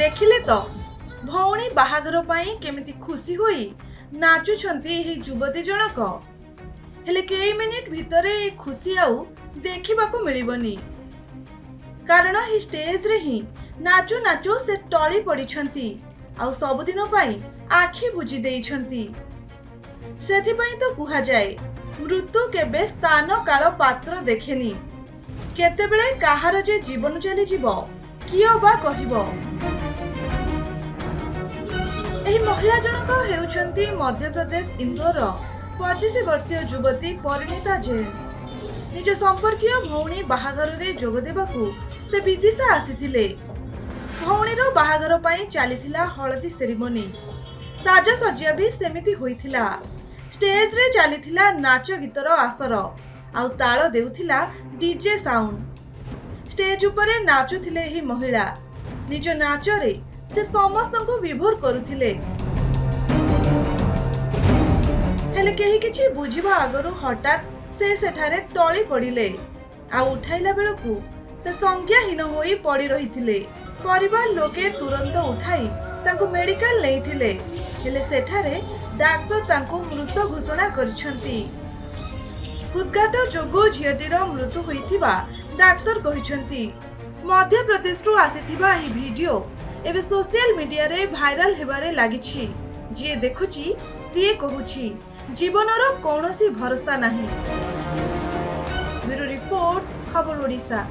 देखिले तो भौणी बाहागर पाई केमिति खुशी होई नाचुछंती एही युवती जनक। हेले कई मिनिट भितरे ए खुशी आउ देखिबाकू मिलिबनी, कारण ही स्टेज रे ही नाचु नाचु से टळी पडिछंती आउ सबुदिन पाई आखि बुझी देइछंती। सेथिपाई तो कुहा जाए मृत्यु केबे स्थान काल पात्र देखेनी, केतेबेले काहार जे जीवन चली जीवो कियो बा कहिबो। एही महिला जनक हेउछंती मध्य प्रदेश इंदौर 25 वर्षीय युवती परिणीता जैन। निज संपर्कीय भौणी बाहागर रे जोग देबाकू से विदिशा आसीथिले। भौणीर बाहागर पाई चलीथिला हळदी सेरेमनी, साजसज्जा भी सेमिति होइथिला। स्टेज रे चलीथिला नाच गीतर आसर आउ ताଳ देउथिला डीजे साउंड। स्टेज उपरे नाचुथिले ही महिला, निज नाच रे से समस्तंकु विभोर करुथिले। हेले केही किछि बुझिबा आगरु हठात से सेठारे तळी पडिले आ उठाइला बेलकु से संज्ञाहीन होई पड़ी रहिथिले। परिवार लोके तुरंत उठाई तांको मेडिकल नेइथिले, हेले सेठारे डाक्टर तांको मृत घोषणा करिसंती। हृदघात जोगु झियटीर मृत्यु होइथिबा डाक्टर कहिसंती। मध्य प्रदेश रु आसीथिबा एही वीडियो एबे सोशल मीडिया रे भाइराल हेबारे लागिछि। जे देखुछि से कहूछि जीवनर कौनसी भरोसा नहीं। ब्यूरो रिपोर्ट, खबर ओडिशा।